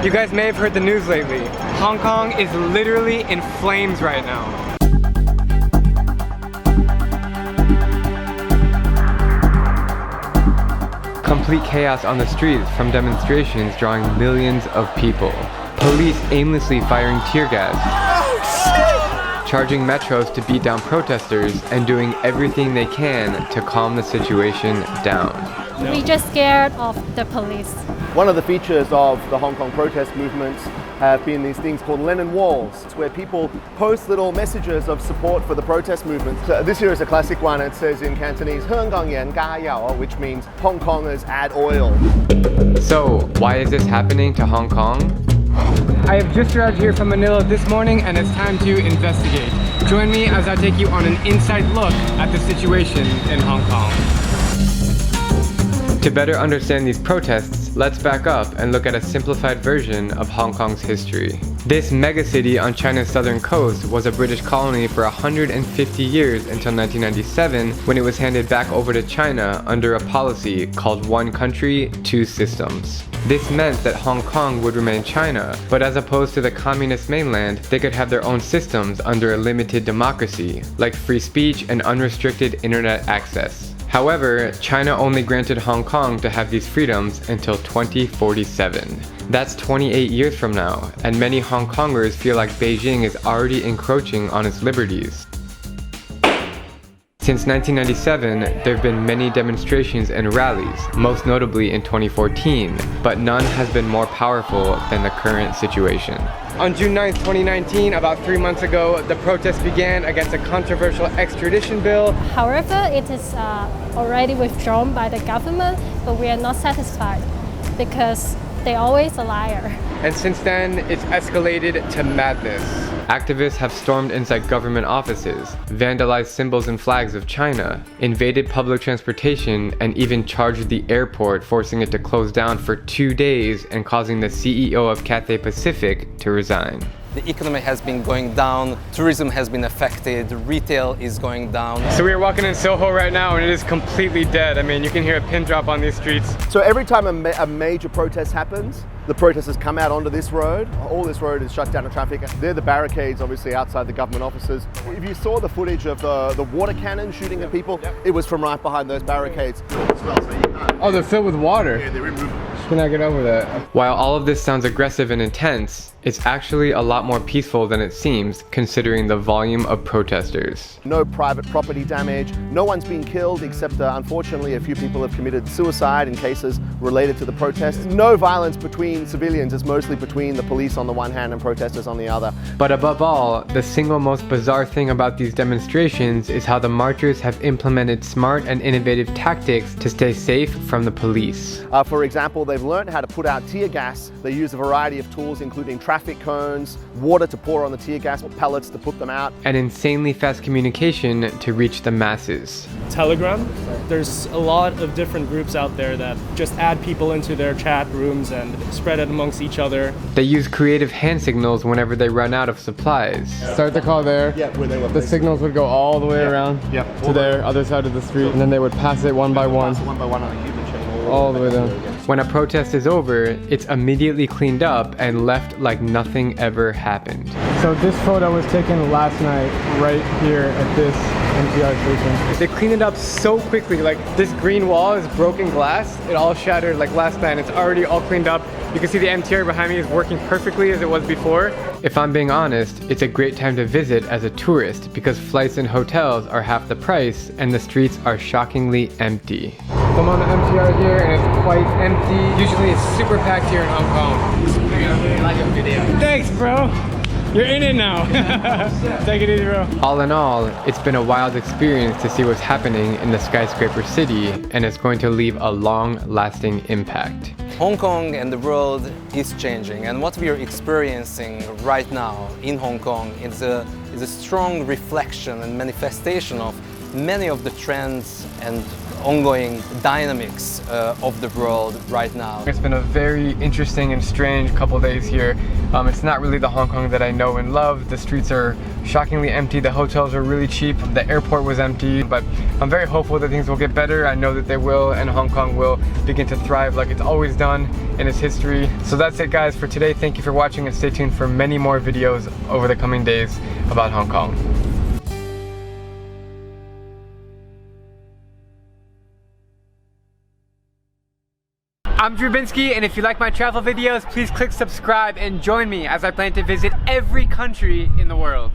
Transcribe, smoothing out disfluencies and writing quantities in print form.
You guys may have heard the news lately. Hong Kong is literally in flames right now. Complete chaos on the streets from demonstrations drawing millions of people. Police aimlessly firing tear gas. Charging metros to beat down protesters and doing everything they can to calm the situation down. We're just scared of the police. One of the features of the Hong Kong protest movements have been these things called Lennon Walls, where people post little messages of support for the protest movement. So this here is a classic one. It says in Cantonese, 香港人加油, which means Hong Kongers add oil. So, why is this happening to Hong Kong? I have just arrived here from Manila this morning and it's time to investigate. Join me as I take you on an inside look at the situation in Hong Kong. To better understand these protests, let's back up and look at a simplified version of Hong Kong's history. This megacity on China's southern coast was a British colony for 150 years until 1997, when it was handed back over to China under a policy called One Country, Two Systems. This meant that Hong Kong would remain China, but as opposed to the communist mainland, they could have their own systems under a limited democracy, like free speech and unrestricted internet access. However, China only granted Hong Kong to have these freedoms until 2047. That's 28 years from now, and many Hong Kongers feel like Beijing is already encroaching on its liberties. Since 1997, there have been many demonstrations and rallies, most notably in 2014, but none has been more powerful than the current situation. On June 9th, 2019, about 3 months ago, the protest began against a controversial extradition bill. However, it is already withdrawn by the government, but we are not satisfied because they're always a liar. And since then, it's escalated to madness. Activists have stormed inside government offices, vandalized symbols and flags of China, invaded public transportation, and even charged the airport, forcing it to close down for 2 days and causing the CEO of Cathay Pacific to resign. The economy has been going down, tourism has been affected, retail is going down. So we are walking in Soho right now and it is completely dead. I mean, you can hear a pin drop on these streets. So every time a major protest happens, the protesters come out onto this road. All this road is shut down to traffic. They're the barricades, obviously, outside the government offices. If you saw the footage of the water cannon shooting at people, it was from right behind those barricades. Oh, they're filled with water. Yeah, they're removed. Can I get over that? While all of this sounds aggressive and intense, it's actually a lot more peaceful than it seems, considering the volume of protesters. No private property damage, no one's been killed, except unfortunately a few people have committed suicide in cases related to the protests. No violence between civilians, it's mostly between the police on the one hand and protesters on the other. But above all, the single most bizarre thing about these demonstrations is how the marchers have implemented smart and innovative tactics to stay safe from the police. For example, they've learned how to put out tear gas. They use a variety of tools, including traffic cones, water to pour on the tear gas, pellets to put them out, and insanely fast communication to reach the masses. Telegram. There's a lot of different groups out there that just add people into their chat rooms and spread it amongst each other. They use creative hand signals whenever they run out of supplies. Start the call there. Yeah, where they were. The signals would go all the way around to their other side of the street, and then they would pass it one by one. One by one on a human chain. All the way down. When a protest is over, it's immediately cleaned up and left like nothing ever happened. So this photo was taken last night right here at this MTR station. They cleaned it up so quickly, like this green wall is broken glass. It all shattered like last night. It's already all cleaned up. You can see the MTR behind me is working perfectly as it was before. If I'm being honest, it's a great time to visit as a tourist because flights and hotels are half the price and the streets are shockingly empty. So I'm on the MTR here and it's quite empty. Usually it's super packed here in Hong Kong. I like your video. Thanks, bro. You're in it now. Take it easy, bro. All in all, it's been a wild experience to see what's happening in the skyscraper city, and it's going to leave a long-lasting impact. Hong Kong and the world is changing, and what we are experiencing right now in Hong Kong is a strong reflection and manifestation of many of the trends and ongoing dynamics of the world right now. It's been a very interesting and strange couple days here. It's not really the Hong Kong that I know and love. The streets are shockingly empty. The hotels are really cheap. The airport was empty, but I'm very hopeful that things will get better. I know that they will, and Hong Kong will begin to thrive like it's always done in its history. So that's it, guys, for today. Thank you for watching, and stay tuned for many more videos over the coming days about Hong Kong. I'm Binsky, and if you like my travel videos, please click subscribe and join me as I plan to visit every country in the world.